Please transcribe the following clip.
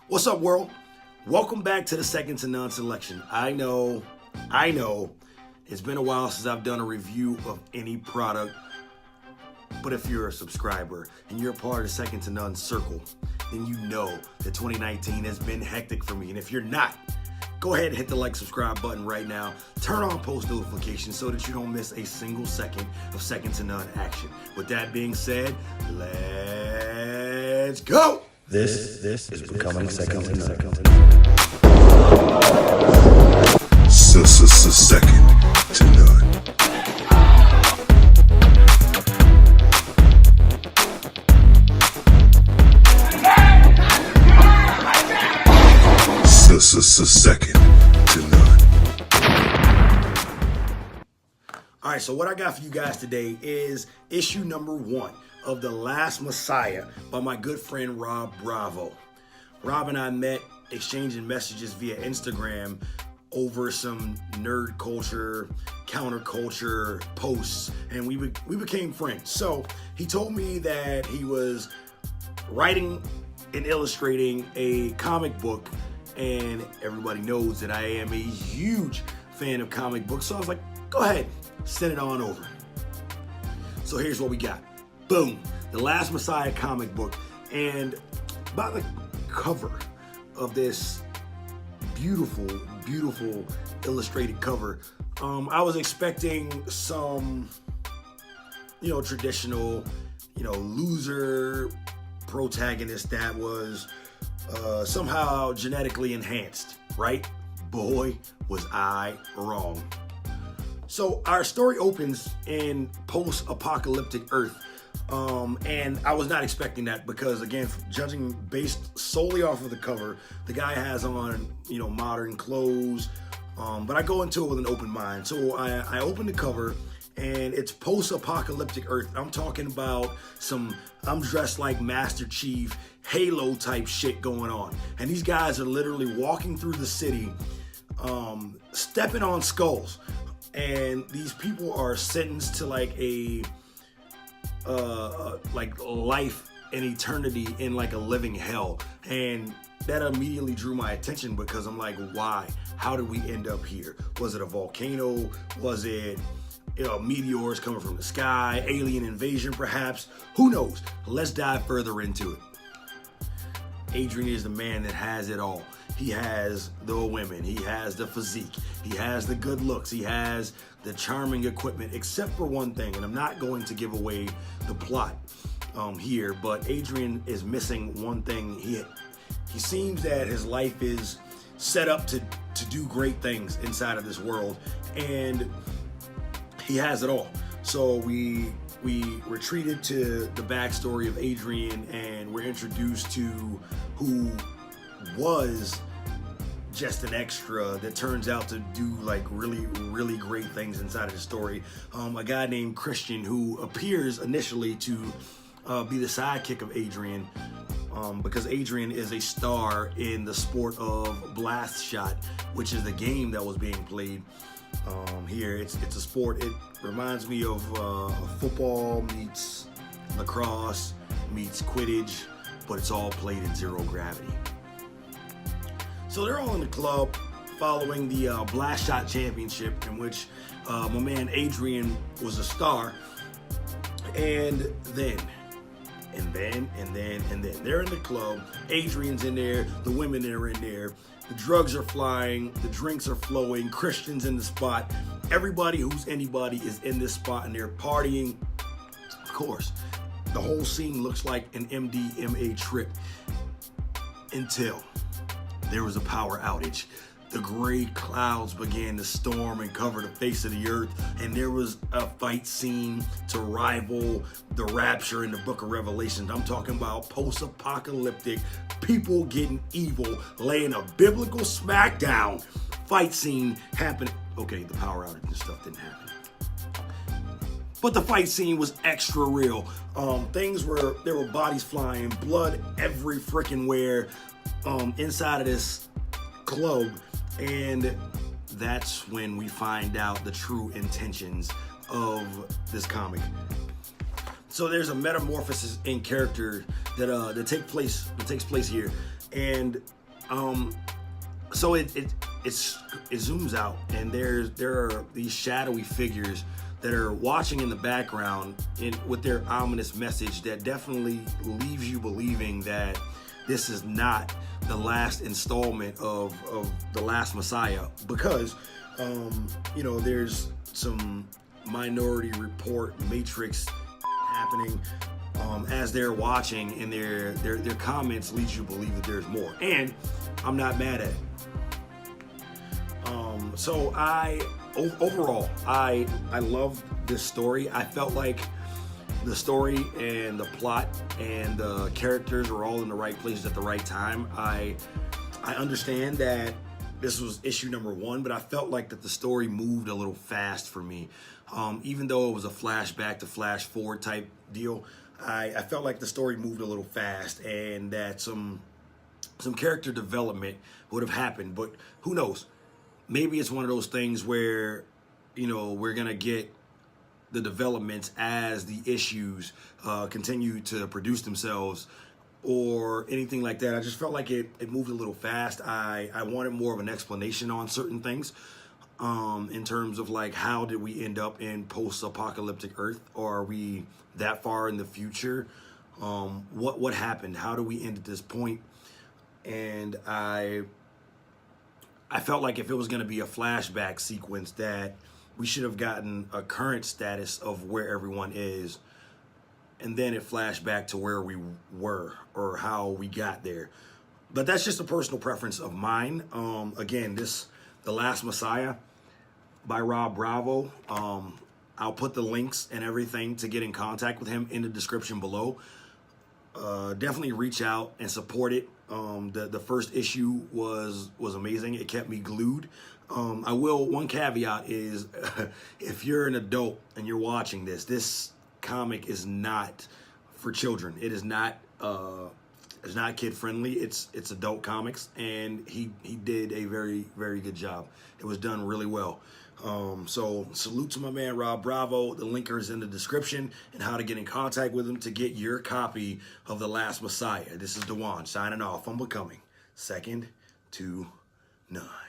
What's up, world? Welcome back to the Second to None selection. I know, it's been a while since I've done a review of any product, but if you're a subscriber and you're a part of the Second to None circle, then you know that 2019 has been hectic for me. And if you're not, go ahead and hit the like, subscribe button right now. Turn on post notifications so that you don't miss a single second of Second to None action. With that being said, let's go! This is becoming second to none. Second to none. Second to none. All right, so what I got for you guys today is issue number 1 of The Last Messiah by my good friend Rob Bravo. Rob and I met exchanging messages via Instagram over some nerd culture, counterculture posts, and we became friends. So he told me that he was writing and illustrating a comic book, and everybody knows that I am a huge fan of comic books. So I was like, go ahead, send it on over. So here's what we got. Boom, The Last Messiah comic book. And by the cover of this beautiful illustrated cover, I was expecting some, traditional, loser protagonist that was somehow genetically enhanced, right? Boy, was I wrong. So our story opens in post-apocalyptic Earth. And I was not expecting that because, again, judging based solely off of the cover, the guy has on, modern clothes. But I go into it with an open mind. So I open the cover and it's post-apocalyptic Earth. I'm talking about I'm dressed like Master Chief, Halo type shit going on. And these guys are literally walking through the city, stepping on skulls. And these people are sentenced to like life and eternity in like a living hell. And that immediately drew my attention because I'm like, why? How did we end up here? Was it a volcano? Was it meteors coming from the sky? Alien invasion perhaps? Who knows? Let's dive further into it. Adrian is the man that has it all. He has the women, he has the physique, he has the good looks, he has the charming equipment, except for one thing, and I'm not going to give away the plot here, but Adrian is missing one thing. He seems that his life is set up to do great things inside of this world, and he has it all. So we retreated to the backstory of Adrian, and we're introduced to who was just an extra that turns out to do like really great things inside of the story. A guy named Christian, who appears initially to be the sidekick of Adrian, because Adrian is a star in the sport of blast shot, which is the game that was being played here. It's a sport. It reminds me of football meets lacrosse meets Quidditch, but it's all played in zero gravity. So they're all in the club following the Blast Shot Championship, in which my man Adrian was a star. And then they're in the club. Adrian's in there. The women are in there. The drugs are flying. The drinks are flowing. Christian's in the spot. Everybody who's anybody is in this spot, and they're partying. Of course, the whole scene looks like an MDMA trip until there was a power outage. The gray clouds began to storm and cover the face of the earth, and there was a fight scene to rival the rapture in the book of Revelation. I'm talking about post-apocalyptic, people getting evil, laying a biblical smackdown fight scene happening. Okay, the power outage and stuff didn't happen, but the fight scene was extra real. There were bodies flying, blood every freaking where inside of this club. And that's when we find out the true intentions of this comic. So there's a metamorphosis in character that takes place here, and so it zooms out, and there are these shadowy figures that are watching in the background with their ominous message that definitely leaves you believing that this is not the last installment of The Last Messiah, because there's some Minority Report Matrix happening as they're watching, and their comments lead you to believe that there's more, and I'm not mad at it. So overall I loved this story. I felt like the story and the plot and the characters were all in the right places at the right time. I understand that this was issue number 1, but I felt like that the story moved a little fast for me. Even though it was a flashback to flash forward type deal, I felt like the story moved a little fast, and that some character development would have happened, but who knows? Maybe it's one of those things where, we're going to get the developments as the issues continue to produce themselves or anything like that. I just felt like it moved a little fast. I wanted more of an explanation on certain things in terms of like, how did we end up in post-apocalyptic Earth? Or are we that far in the future? What happened? How do we end at this point? And I felt like if it was going to be a flashback sequence, that we should have gotten a current status of where everyone is, and then it flashed back to where we were or how we got there. But that's just a personal preference of mine. Again, The Last Messiah by Rob Bravo. I'll put the links and everything to get in contact with him in the description below. Definitely reach out and support it. The first issue was amazing. It kept me glued. One caveat is if you're an adult and you're watching this comic is not for children. It is not it's not kid friendly. It's adult comics, and he did a very, very good job. It was done really well. So salute to my man Rob Bravo. The linker is in the description, and how to get in contact with him to get your copy of The Last Messiah. This is DeJuan signing off on Becoming Second to None.